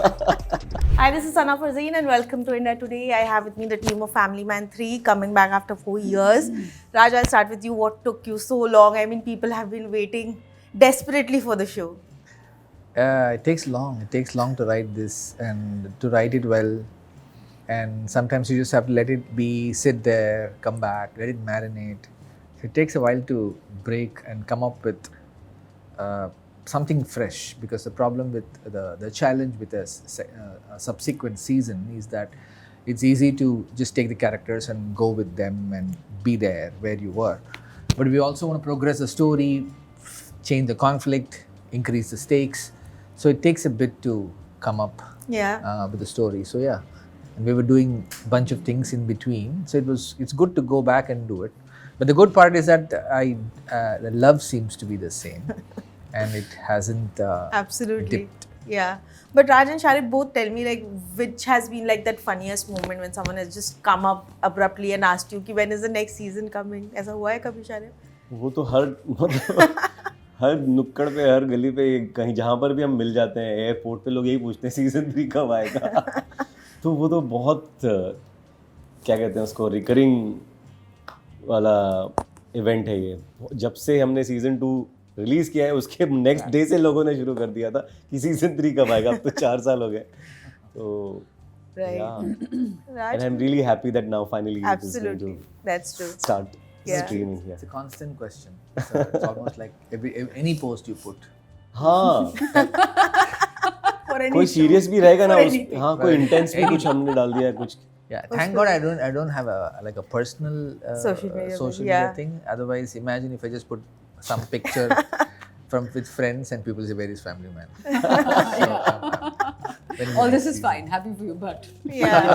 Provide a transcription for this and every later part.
Hi, this is Sana Farzeen and welcome to India Today. I have with me the team of Family Man 3 coming back after 4 years. Raj, I'll start with you. What took you so long? I mean, people have been waiting desperately for the show. It takes long. It takes long to write this and to write it well. And sometimes you just have to let it be, sit there, come back, let it marinate. It takes a while to break and come up with something fresh, because the problem with the challenge with a subsequent season is that it's easy to just take the characters and go with them and be there where you were. But we also want to progress the story, change the conflict, increase the stakes. So it takes a bit to come up with the story. So yeah, and we were doing a bunch of things in between. So it's good to go back and do it. But the good part is that the love seems to be the same, and it hasn't Absolutely. dipped. Yeah. But Raj and Sharib both tell me like which has been like that funniest moment when someone has just come up abruptly and asked you कि when is the next season coming? ऐसा हुआ है कभी Sharib? वो तो हर नुक्कड़ पे, हर गली पे, कहीं जहाँ पर भी हम मिल जाते हैं, एयरपोर्ट पे लोग यही पूछते हैं सीजन 3 कब आएगा. तो वो तो बहुत क्या कहते हैं उसको, रिकरिंग वाला इवेंट है ये. जब से हमने सीजन 2 रिलीज किया है उसके नेक्स्ट डे से लोगों ने शुरू कर दिया था कि सीजन 3 कब आएगा. अब तो 4 साल हो गए. तो and I'm really happy that now finally it is going to That's true. start streaming. It's a constant question. So it's almost like any post you put. हाँ, For any कोई show. सीरियस भी रहेगा ना For उस, anything. हाँ कोई intense भी कुछ हमने डाल दिया है कुछ. Yeah, thank God I don't have a personal Social media social yeah. media thing. Otherwise, imagine if I just put some picture with friends and people say, "Where is Family Man?" All this is fine. Happy for you, but Yeah.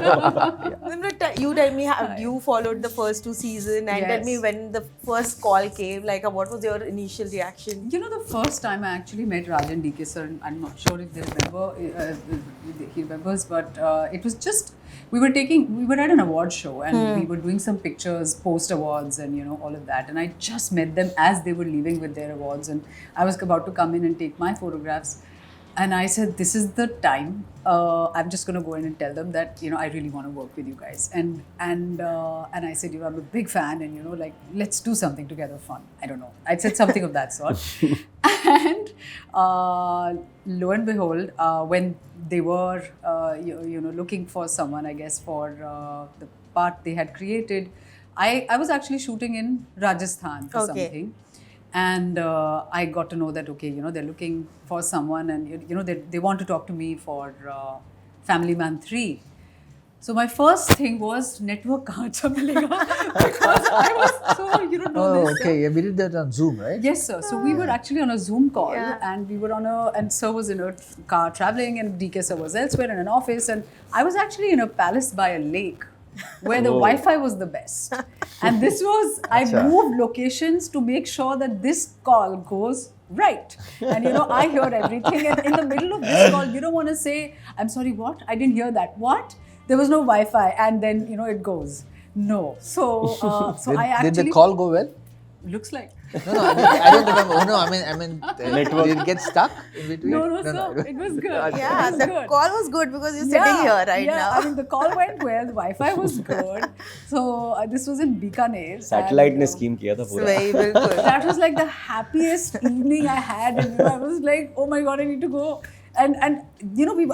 Nimrat, you tell me, have you followed the first 2 seasons and tell me Yes. when the first call came, like what was your initial reaction? you know, the first time I actually met Raj and DK sir, and I'm not sure if they remember, he remembers, but it was just we were at an award show and we were doing some pictures post awards and all of that, and I just met them as they were leaving with their awards, and I was about to come in and take my photographs. And I said, this is the time. I'm just going to go in and tell them that I really want to work with you guys. And I said, I'm a big fan, and like let's do something together, fun. I don't know. I said something of that sort. And lo and behold, when they were looking for someone, I guess for the part they had created, I was actually shooting in Rajasthan for something. And I got to know that, okay, they're looking for someone and, they want to talk to me for Family Man 3. So my first thing was, network kahan se milega? Because I was so, know this. Okay. Yeah, we did that on Zoom, right? Yes, sir. So we were actually on a Zoom call and we were and sir was in a car traveling and DK sir was elsewhere in an office, and I was actually in a palace by a lake where the Wi-Fi was the best. And this was, I moved locations to make sure that this call goes right. And I hear everything. And in the middle of this call, you don't want to say, I'm sorry, what? I didn't hear that. What? There was no Wi-Fi. And then, it goes. No. So, I actually... Did the call go well? Looks like. No, I don't remember. Oh, no, I mean, did it get stuck in between? No, sir. It was good. Yeah, it was the good. call was good because you're sitting here right now. I mean, the call went well. The Wi-Fi was good. So this was in Bikaner. Satellite ने scheme किया था पूरा. Very good. That was like the happiest evening I had, and I was like, oh my god, I need to go. And I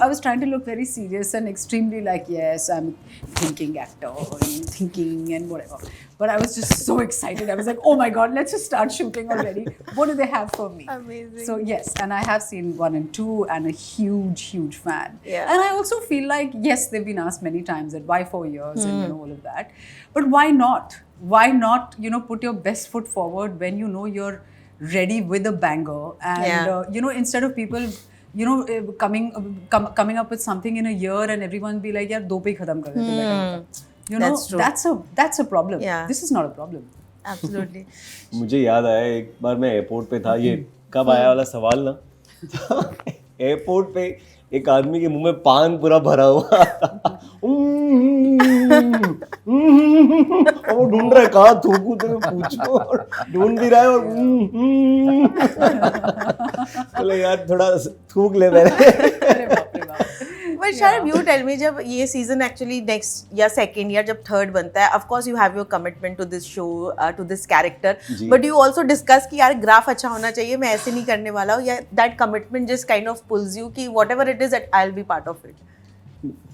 was trying to look very serious and extremely like, yes, I'm thinking actor and thinking and whatever. But I was just so excited. I was like, oh my god, let's just start shooting already. What do they have for me? Amazing. So yes, and I have seen 1 and 2 and a huge fan. Yeah. And I also feel like, yes, they've been asked many times that why 4 years and all of that. But why not? Why not, put your best foot forward when you're ready with a banger and, instead of people... coming up with something in a year and everyone be like, yaar, 2 pe khatam kar dete. That's true. That's a problem. Yeah. This is not a problem. Absolutely. मुझे याद आया एक बार मैं airport पे था, ये कब आया वाला सवाल ना. एयरपोर्ट पे एक आदमी के मुंह में पान पूरा भरा हुआ और वो ढूंढ रहा है कहाँ थूकूं, तो पूछो, ढूंढ भी रहा है और बोले यार थोड़ा थूक ले मेरे. But Sharib, you tell me, जब ये season actually next या second या जब third बनता है, of course you have your commitment to this show, to this character. Ji. But you also discuss कि यार graph अच्छा होना चाहिए, मैं ऐसे नहीं करने वाला हूँ, या that commitment just kind of pulls you कि whatever it is, I'll be part of it.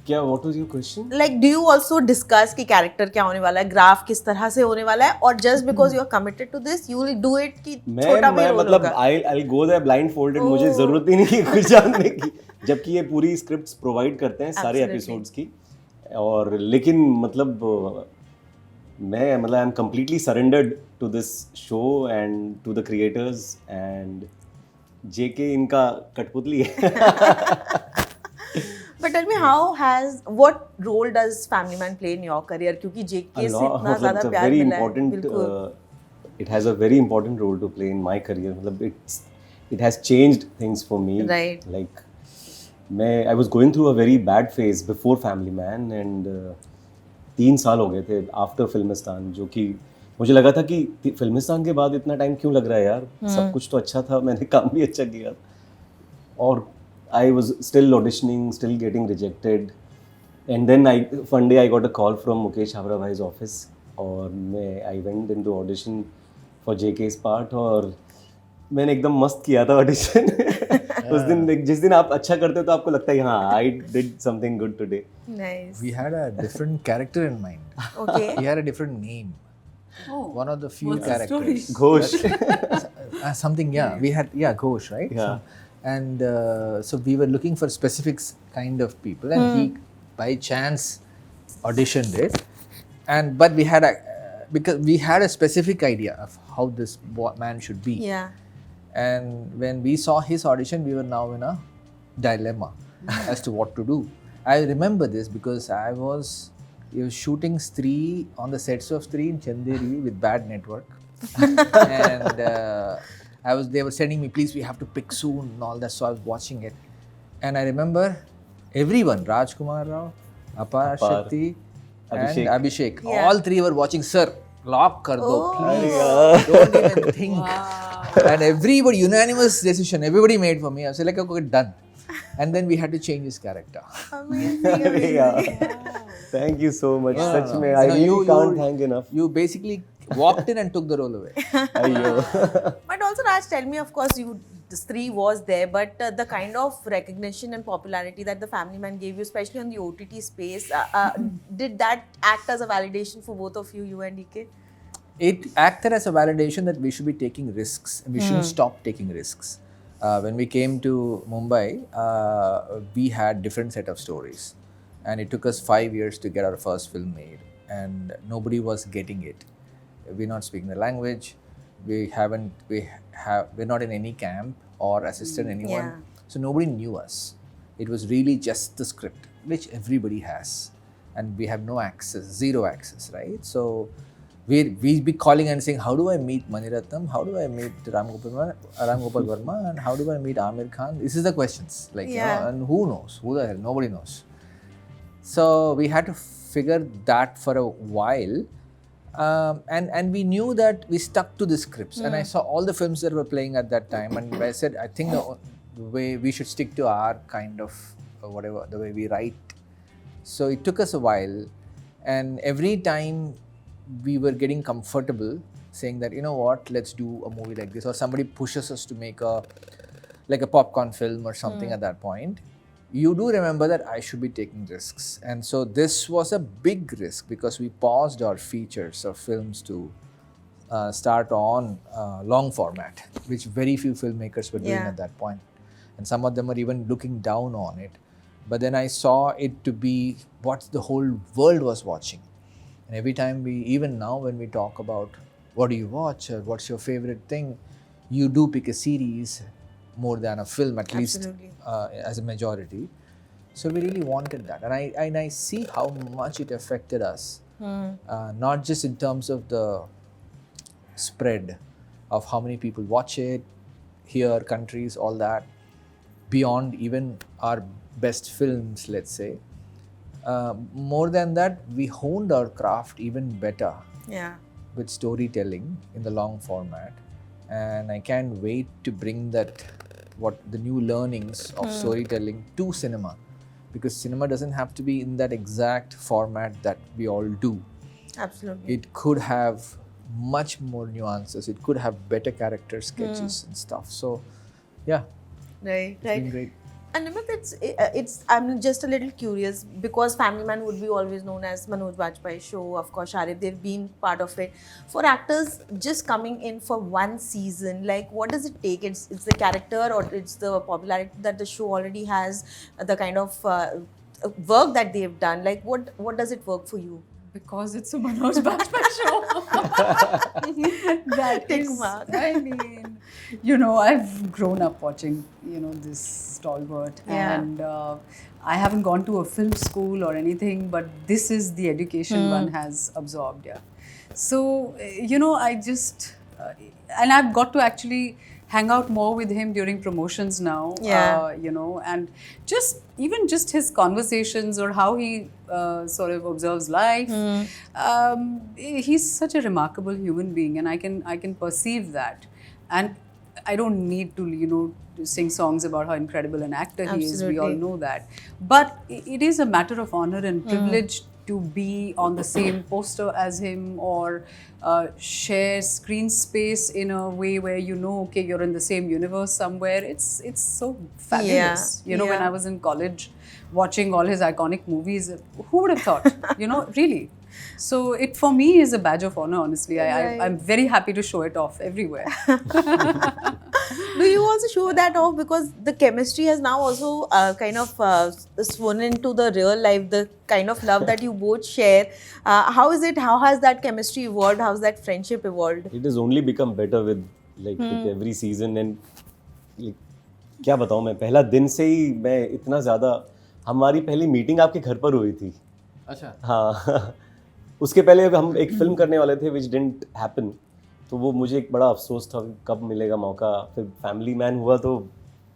क्या what was your question? Like, do you also discuss कि character क्या होने वाला है, graph किस तरह से होने वाला है, और just because you are committed to this, you will do it कि छोटा भी मैं role मतलब होगा. I'll go there blindfolded. मुझे जरूरत ही नहीं है कुछ जानने की, जबकि ये पूरी स्क्रिप्ट्स प्रोवाइड करते हैं सारे एपिसोड्स की. और लेकिन मतलब I M completely surrendered to this show and to the creators, and JK इनका कठपुतली है. But tell me, what role does Family Man play in your career? क्योंकि JK से इतना ज़्यादा it's a प्यार very मिला है. important, बिल्कुल. it has a very important role to play in my career. मतलब it has changed things for me. Right. Like I was going through a very bad phase before Family Man, and 3 साल हो गए थे after Filmistaan, जो कि मुझे लगा था कि फिल्मिस्तान के बाद इतना टाइम क्यों लग रहा है यार, सब कुछ तो अच्छा था, मैंने काम भी अच्छा किया, और I was still auditioning, still getting rejected, and then one day I got a call from Mukesh Havra bhai's office, और I went into audition for JK's part, और मैंने एकदम मस्त किया था ऑडिशन. उस दिन जिस दिन आप अच्छा करते हो तो आपको लगता है हाँ, I did something good today. Nice. We had a different character in mind. Okay. He had a different name. Oh, One of the few what's the characters. story? Ghosh. Something, yeah. We had, Ghosh, right? Yeah. And so we were looking for specific kind of people, and he by chance auditioned it, but we had because we had a specific idea of how this man should be. Yeah. And when we saw his audition, we were now in a dilemma as to what to do. I remember this because I was shooting Stree on the sets of Stree in Chanderi with bad network, and they were sending me, please, we have to pick soon and all that. So I was watching it, and I remember everyone, Rajkumar Rao, Apar Shakti, and Abhishek, Yeah. all 3 were watching. Sir, lock kar do, Oh. please. Don't even think. And everybody, unanimous decision, everybody made for me. I was like, okay, done. And then we had to change his character. Amazing. Amazing. Yeah. Thank you so much. No, Such no, में no. I No, really you- can't you- thank enough. You basically walked in and took the role away. Ayyo. But also, Raj, tell me, of course, Stree was there, but the kind of recognition and popularity that the Family Man gave you, especially on the OTT space, did that act as a validation for both of you, and DK? It acted as a validation that we should be taking risks and we shouldn't stop taking risks. When we came to Mumbai, we had different set of stories, and it took us 5 years to get our first film made, and nobody was getting it. We're not speaking the language. We're not in any camp or assisted anyone. Yeah. So nobody knew us. It was really just the script, which everybody has, and we have no access, zero access, right? So we'd be calling and saying, how do I meet Mani Ratnam? How do I meet Ram Gopal Verma? And how do I meet Amir Khan? This is the questions. Like, and who knows? Who the hell? Nobody knows. So we had to figure that for a while. And we knew that we stuck to the scripts. And I saw all the films that were playing at that time. And I said, I think the way we should stick to our kind of whatever, the way we write. So it took us a while. And every time we were getting comfortable saying that, you know what, let's do a movie like this, or somebody pushes us to make a popcorn film or something at that point, you do remember that I should be taking risks. And so this was a big risk because we paused our features of films to start on long format, which very few filmmakers were doing at that point. And some of them were even looking down on it. But then I saw it to be what the whole world was watching. And every time even now when we talk about what do you watch or what's your favorite thing, you do pick a series more than a film, at least as a majority. So we really wanted that. And I see how much it affected us, not just in terms of the spread of how many people watch it, here, countries, all that, beyond even our best films, let's say. More than that, we honed our craft even better with storytelling in the long format. And I can't wait to bring the new learnings of storytelling to cinema. because cinema doesn't have to be in that exact format that we all do. Absolutely. It could have much more nuances. It could have better character sketches and stuff. So, yeah, Right, it's right. been great. And Nimrat, it's I'm just a little curious because Family Man would be always known as Manoj Bajpayee show. Of course, Sharib, they've been part of it. For actors just coming in for one season, like what does it take? It's the character or it's the popularity that the show already has, the kind of work that they've done. Like what does it work for you? Because it's a Manoj Bajpayee show. That Tick is, mark. I mean, you know, I've grown up watching, you know, this stalwart, Yeah. and I haven't gone to a film school or anything, but this is the education one has absorbed. Yeah. So, you know, I just, and I've got to actually hang out more with him during promotions now. Yeah. You know, and just even just his conversations or how he sort of observes life. He's such a remarkable human being, and I can perceive that. And I don't need to, you know, to sing songs about how incredible an actor he is. We all Absolutely. know that. But it is a matter of honor and privilege to be on the same poster as him or share screen space in a way where you know, okay, you're in the same universe somewhere. It's so fabulous. Yeah, You know, when yeah. I was in college watching all his iconic movies, who would have thought? You know, really. So it for me is a badge of honor, honestly. Right. I'm very happy to show it off everywhere. Do you also show that off because the chemistry has now also kind of sworn into the real life, the kind of love that you both share? How is it? How has that chemistry evolved? How's that friendship evolved? It has only become better with with every season and like, क्या बताऊँ मैं पहला दिन से ही मैं इतना ज़्यादा हमारी पहली मीटिंग आपके घर पर हुई थी अच्छा. हाँ उसके पहले हम एक फिल्म करने वाले थे विच डिडंट हैपन तो वो मुझे एक बड़ा अफसोस था कि कब मिलेगा मौका फिर फैमिली मैन हुआ तो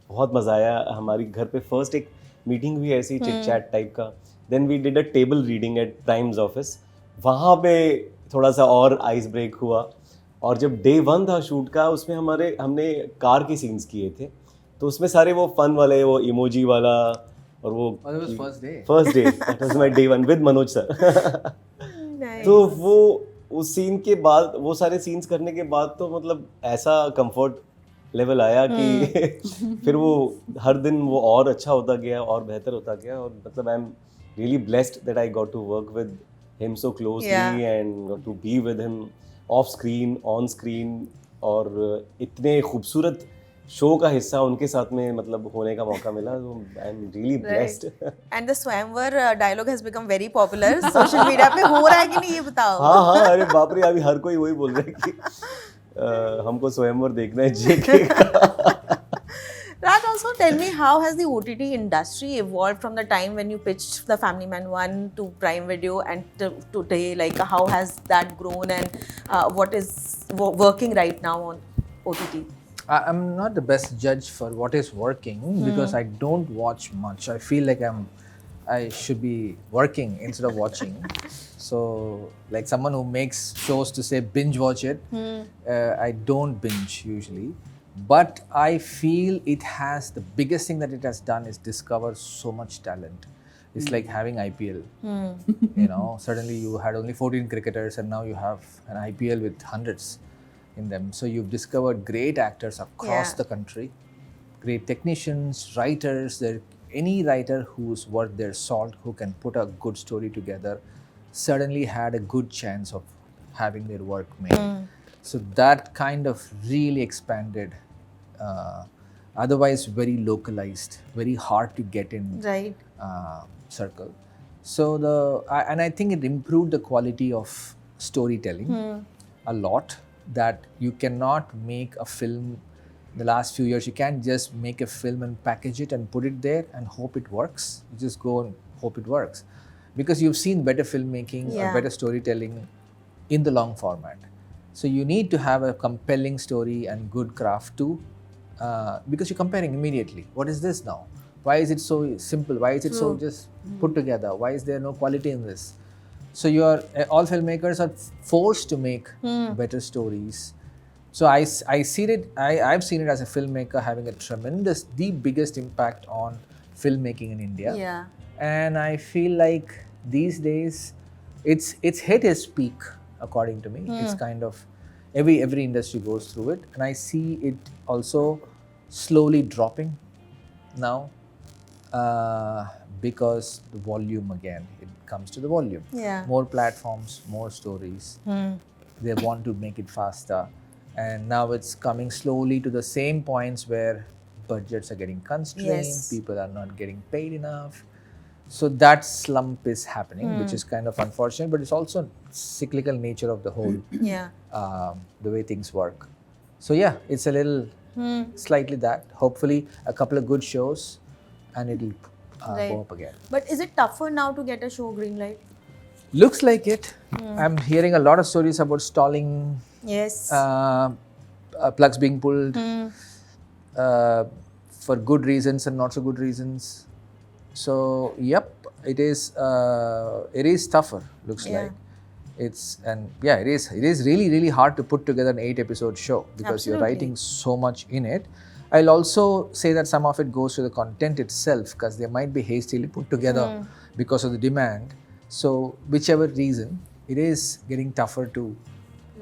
बहुत मज़ा आया हमारी घर पे फर्स्ट एक मीटिंग हुई ऐसी चिट चैट टाइप का then we did a table reading at Prime's office वहाँ पे थोड़ा सा और आइस ब्रेक हुआ और जब डे 1 था शूट का उसमें हमने कार के सीन्स किए थे तो उसमें सारे वो फन वाले वो इमोजी वाला और वो Oh, that was first day. First day that was my day 1 with Manoj sir Nice. तो वो उस सीन के बाद वो सारे सीन्स करने के बाद तो मतलब ऐसा कंफर्ट लेवल आया कि फिर वो हर दिन वो और अच्छा होता गया और बेहतर होता गया और मतलब I am really blessed that I got to work with him so closely and got to be with him off screen on screen और इतने खूबसूरत शो का हिस्सा उनके साथ में मतलब होने का मौका मिला तो आई am really blessed And the Swayamvar dialogue has become very popular. Social media पे हो रहा है कि नहीं ये बताओ. हाँ हाँ अरे बाप रे अभी हर कोई वही बोल रहा है कि हमको स्वयंवर देखना है जेके का Raj, also tell me, how has the OTT industry evolved from the time when you pitched the Family Man 1 to Prime Video and to today? Like, how has that grown and what is working right now on OTT? I'm not the best judge for what is working because I don't watch much. I feel like I should be working instead of watching. So, like someone who makes shows to say binge watch it, I don't binge usually. But I feel it has the biggest thing that it has done is discover so much talent. It's like having IPL. You know, suddenly you had only 14 cricketers and now you have an IPL with hundreds in them. So you've discovered great actors across the country, great technicians, writers. Any writer who's worth their salt, who can put a good story together, suddenly had a good chance of having their work made. So that kind of really expanded. Otherwise, very localized, very hard to get in Right. circle. So and I think it improved the quality of storytelling a lot. That you cannot make a film the last few years. You can't just make a film and package it and put it there and hope it works. You just go and hope it works. Because you've seen better filmmaking or better storytelling in the long format. So you need to have a compelling story and good craft too. Because you're comparing immediately. What is this now? Why is it so simple? Why is it so just put together? Why is there no quality in this? So all filmmakers are forced to make better stories. So I've seen it as a filmmaker having the biggest impact on filmmaking in India. Yeah. and I feel like these days it's hit its peak, according to me. It's kind of every industry goes through it, and I see it also slowly dropping now, because the volume, again, it comes to the volume. Yeah. More platforms, more stories. They want to make it faster, and now it's coming slowly to the same points where budgets are getting constrained, Yes. people are not getting paid enough. So that slump is happening, which is kind of unfortunate, but it's also cyclical nature of the whole Yeah. the way things work. So yeah, it's a little slightly that. Hopefully, a couple of good shows, and it'll Right. go up again. But is it tougher now to get a show greenlight? Looks like it. I'm hearing a lot of stories about stalling, Yes. plugs being pulled for good reasons and not so good reasons. So yep, it is tougher. Looks Yeah. like. It is really hard to put together an 8-episode show because you're Absolutely. writing so much in it. I'll also say that some of it goes to the content itself, because they might be hastily put together because of the demand. So whichever reason, it is getting tougher for a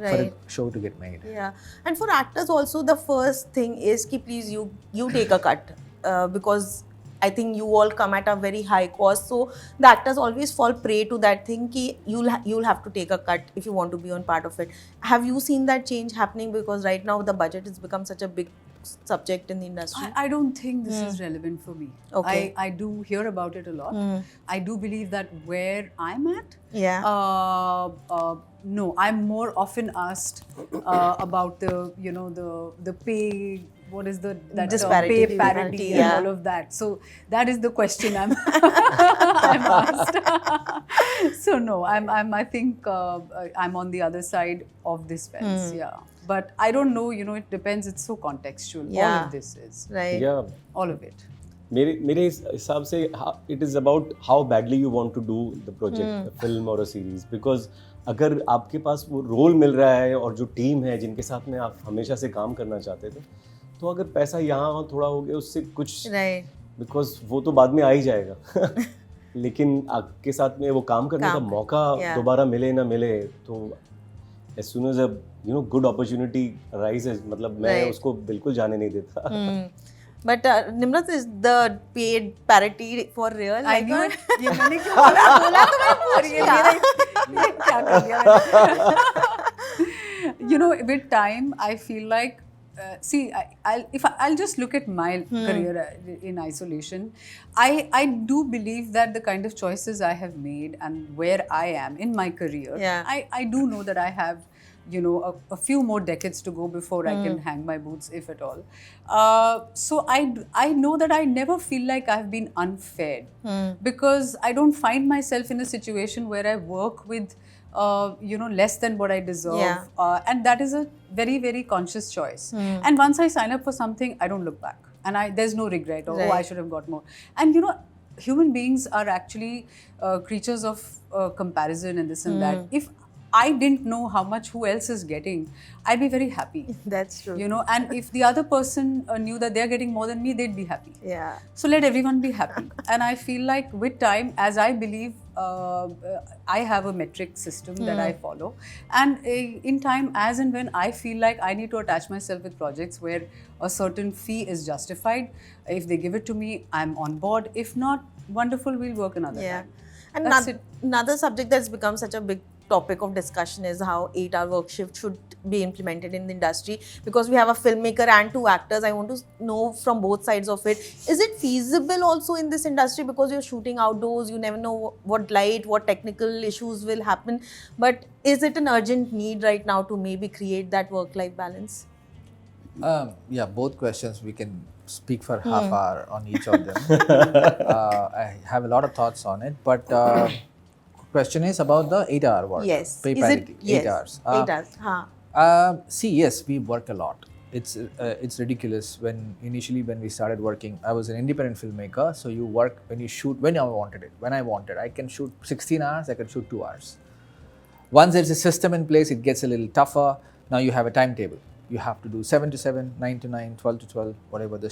Right. show to get made. Yeah, and for actors also, the first thing is ki please you take a cut, because I think you all come at a very high cost. So the actors always fall prey to that thing ki you'll have to take a cut if you want to be on part of it. Have you seen that change happening? Because right now the budget has become such a big subject in the industry. I don't think this is relevant for me. Okay. I do hear about it a lot. I do believe that where I'm at, Yeah. no, I'm more often asked about the pay. What is that Disparity. pay parity Yeah. and all of that? So that is the question I'm I'm asked. So no, I think I'm on the other side of this fence. Yeah, but I don't know. It depends. It's so contextual. All Yeah. of this is Right. Yeah. all of it. मेरे हिसाब से it is about how badly you want to do the project, a film or a series. Because अगर आपके पास वो role मिल रहा है और जो टीम है जिनके साथ में आप हमेशा से काम करना चाहते थे, तो अगर पैसा यहाँ थोड़ा हो गया उससे कुछ, Right. बिकॉज वो तो बाद में आ ही जाएगा लेकिन आपके साथ में वो काम करने का मौका Yeah. दोबारा मिले ना मिले, तो as soon as a good opportunity arises, मतलब मैं Right. उसको बिल्कुल जाने नहीं देता. But Nimrat, is the paid parity for real? I knew it. ये मैंने क्यों बोला तो मैं पूछ लिया. ये क्या कर दिया मैंने? With time, I feel like, I'll just look at my career in isolation. I do believe that the kind of choices I have made and where I am in my career, Yeah. I do know that I have a few more decades to go before I can hang my boots, if at all. So I know that I never feel like I've been unfair, because I don't find myself in a situation where I work with less than what I deserve. Yeah. And that is a very, very conscious choice. And once I sign up for something, I don't look back. And there's no regret, or Right. I should have got more. And human beings are actually creatures of comparison and this and that. If I didn't know how much who else is getting, I'd be very happy. That's true. And if the other person knew that they're getting more than me, they'd be happy. Yeah. So let everyone be happy. And I feel like with time, as I believe, I have a metric system that I follow. And in time, as and when I feel like I need to attach myself with projects where a certain fee is justified, if they give it to me, I'm on board. If not, wonderful, we'll work another Yeah. time. And That's it. another subject that's become such a big topic of discussion is how 8-hour work shift should be implemented in the industry, because we have a filmmaker and 2 actors. I want to know from both sides of it. Is it feasible also in this industry, because you're shooting outdoors, you never know what light, what technical issues will happen, but is it an urgent need right now to maybe create that work-life balance? Yeah, both questions we can speak for half hour on each of them. I have a lot of thoughts on it, but question is about the 8-hour work. Yes. Pay Is parity. it? Yes. 8 hours. 8 hours. Huh. See, yes, we work a lot. It's ridiculous. When we started working, I was an independent filmmaker, so you work when you shoot when I wanted it. When I wanted, I can shoot 16 hours, I can shoot 2 hours. Once there's a system in place, it gets a little tougher. Now you have a timetable. You have to do 7 to 7, 9 to 9, 12 to 12, whatever the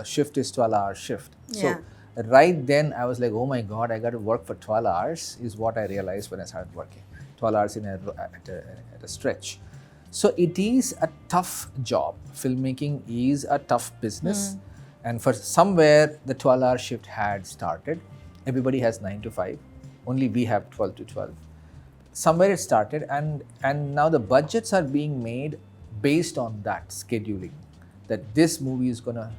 shift is, 12-hour shift. Yeah. So Right then, I was like, oh my God, I got to work for 12 hours, is what I realized when I started working. 12 hours at a stretch. So it is a tough job. Filmmaking is a tough business. And for somewhere, the 12-hour shift had started. Everybody has 9 to 5. Only we have 12 to 12. Somewhere it started, and now the budgets are being made based on that scheduling, that this movie is going to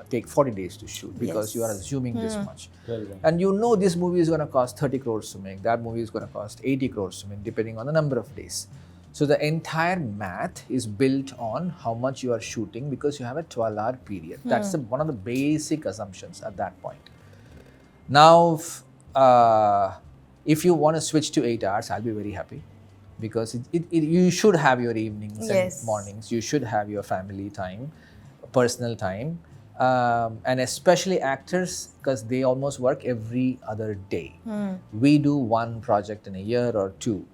take 40 days to shoot because you are assuming this much. And you know this movie is going to cost 30 crores to make, that movie is going to cost 80 crores to make, depending on the number of days. So the entire math is built on how much you are shooting because you have a 12-hour period. That's one of the basic assumptions at that point. Now, if you want to switch to 8 hours, I'll be very happy because you should have your evenings and mornings. You should have your family time, personal time, and especially actors because they almost work every other day. We do one project in a year or two.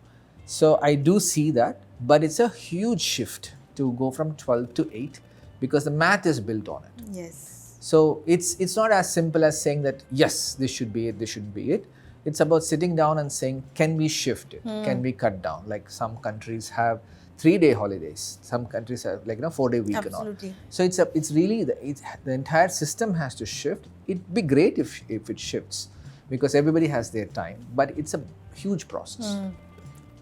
So I do see that, but it's a huge shift to go from 12 to 8 because the math is built on it. Yes. So it's not as simple as saying that, yes, this should be it, this should be it. It's about sitting down and saying, can we shift it? Can we cut down? Like some countries have 3-day holidays. Some countries have 4-day week. Absolutely. And all. So it's really, the entire system has to shift. It'd be great if it shifts because everybody has their time, but it's a huge process.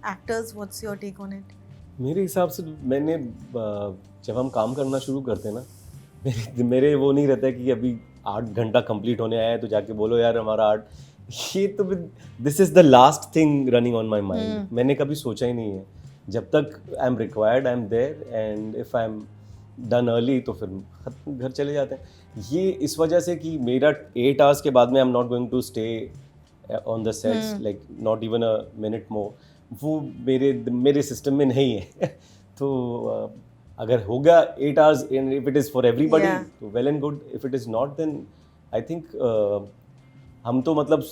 Actors, what's your take on it? मेरे हिसाब से मैंने जब हम काम करना शुरू करते हैं ना, मेरे वो नहीं रहता है कि अभी 8 घंटा कंप्लीट होने आया है तो जाके बोलो यार हमारा 8, ये तो this is the last thing running on my mind. मैंने कभी सोचा ही नहीं है. जब तक I am required I am there and if I am done early तो फिर घर चले जाते हैं. ये इस वजह से कि मेरा 8 आवर्स के बाद में I am not going to stay on the sets like not even a minute more. वो मेरे सिस्टम में नहीं है. तो अगर होगा 8 hours and if it is for everybody तो well and good. If it is not then I think हम तो मतलब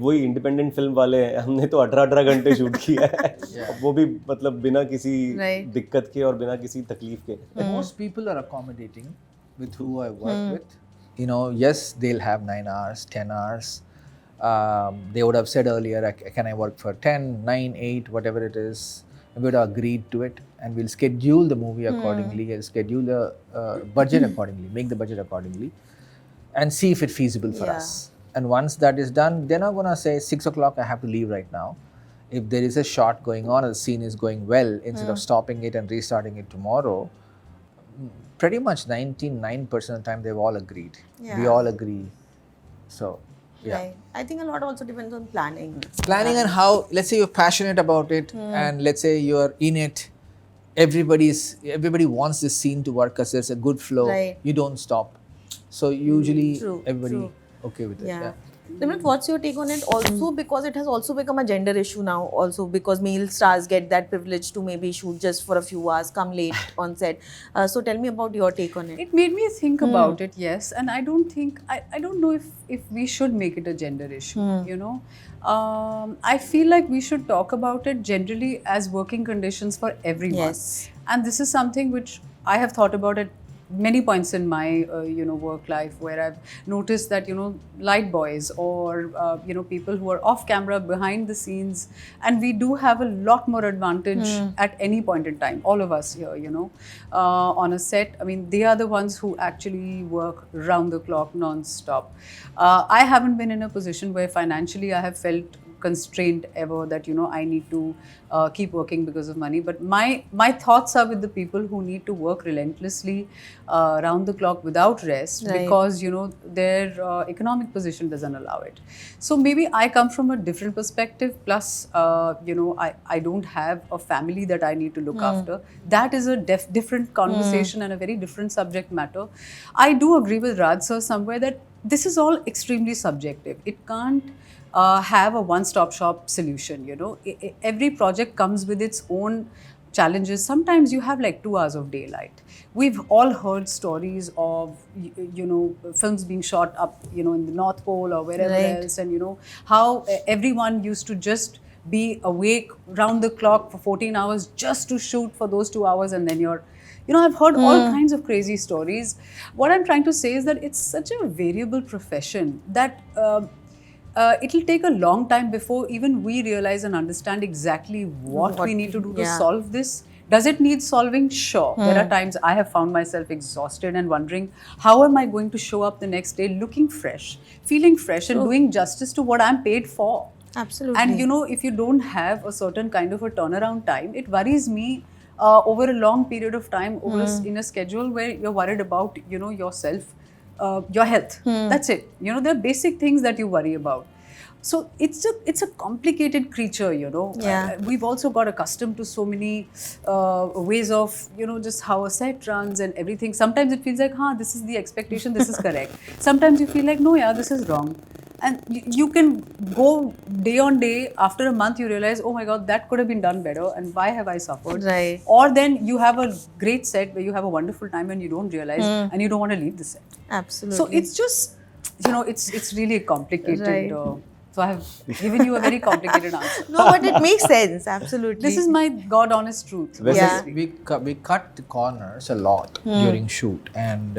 वही इंडिपेंडेंट फिल्म वाले हैं. हमने तो 18 घंटे शूट किया है. वो भी मतलब बिना किसी दिक्कत के और बिना किसी तकलीफ के. Most people are accommodating with who I work with. You know, yes, they'll have 9 hours, 10 hours. They would have said earlier, can I work for 10, 9, 8, whatever it is. We would have agreed to it and we'll schedule the movie accordingly and schedule the budget accordingly, make the budget accordingly and see if it's feasible for us. And once that is done, they're not going to say 6 o'clock, I have to leave right now. If there is a shot going on, or the scene is going well, instead of stopping it and restarting it tomorrow, pretty much 99% of the time they've all agreed. We all agree. So, yeah. Right. I think a lot also depends on planning. Planning and how, let's say you're passionate about it and let's say you're in it. Everybody wants this scene to work because there's a good flow. Right. You don't stop. So usually everybody True. okay with it. Yeah. Nimrat, what's your take on it? Also, because it has also become a gender issue now. Also, because male stars get that privilege to maybe shoot just for a few hours, come late on set. So tell me about your take on it. It made me think about it, yes, and I don't think I don't know if we should make it a gender issue. You know, I feel like we should talk about it generally as working conditions for everyone. Yes. And this is something which I have thought about at many points in my work life, where I've noticed that light boys or people who are off camera behind the scenes, and we do have a lot more advantage at any point in time, all of us here, on a set. I mean, they are the ones who actually work round the clock non-stop. I haven't been in a position where financially I have felt constrained ever that I need to keep working because of money, but my thoughts are with the people who need to work relentlessly round the clock without rest, because their economic position doesn't allow it. So maybe I come from a different perspective, plus I don't have a family that I need to look after. That is a different conversation and a very different subject matter. I do agree with Raj sir somewhere that this is all extremely subjective. It can't have a one-stop shop solution. Every project comes with its own challenges. Sometimes you have like 2 hours of daylight. We've all heard stories of films being shot up in the North Pole or wherever else, and how everyone used to just be awake round the clock for 14 hours just to shoot for those 2 hours, and then you're You know, I've heard all kinds of crazy stories. What I'm trying to say is that it's such a variable profession that it'll take a long time before even we realize and understand exactly what we need to do to solve this. Does it need solving? Sure. There are times I have found myself exhausted and wondering, how am I going to show up the next day looking fresh, feeling fresh, and doing justice to what I'm paid for? Absolutely. And you know, if you don't have a certain kind of a turnaround time, it worries me over a long period of time, in a schedule where you're worried about, you know, yourself, your health. That's it. You know, there are basic things that you worry about. So it's a complicated creature, you know. Yeah. We've also got accustomed to so many ways of, you know, just how a set runs and everything. Sometimes it feels like, this is the expectation, this is correct. Sometimes you feel like, no, yeah, this is wrong. And you can go day on day, after a month you realize, oh my God, that could have been done better and why have I suffered? Right. Or then you have a great set where you have a wonderful time and you don't realize and you don't want to leave the set. Absolutely. So it's just, you know, it's really complicated. Right. So I have given you a very complicated answer. No, but it makes sense. Absolutely. This is my God honest truth. Yeah. We cut the corners a lot during shoot, and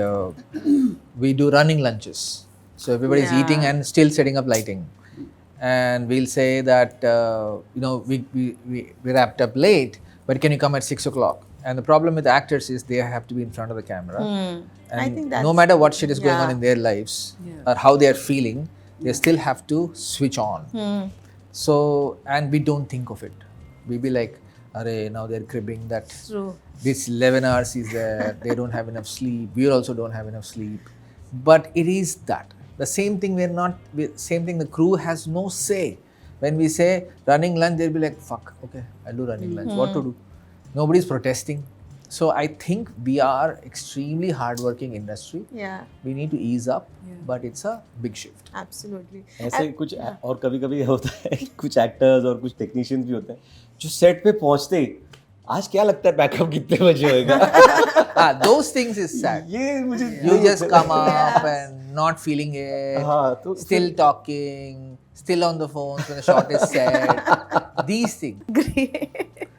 we do running lunches. So everybody's eating and still setting up lighting, and we'll say that you know, we wrapped up late, but can you come at 6 o'clock? And the problem with actors is they have to be in front of the camera, and I think no that's- matter what shit is going on in their lives or how they are feeling, they still have to switch on. So, and we don't think of it. We be like, "Arey, now they're cribbing that True. this 11 hours is there, they don't have enough sleep, we also don't have enough sleep." But it is that. The same thing, same thing, the crew has no say. When we say running lunch, they'll be like, fuck, okay, I'll do running lunch. What to do? Nobody's protesting. So I think we are extremely hardworking industry. Yeah. We need to ease up, but it's a big shift. Absolutely. ऐसे कुछ और कभी-कभी होता है कुछ actors और कुछ technicians भी होते हैं जो सेट पे पहुंचते ही आज क्या लगता है बैकअप कितने बजे होएगा Those things is sad. ये मुझे You just come up and not feeling it, हाँ, तो still talking, still on the phones when the shot is set. These things. Great.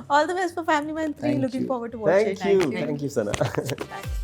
All the best for Family Man 3. Thank Looking you. forward to watching it. Thank you Sana. Thanks.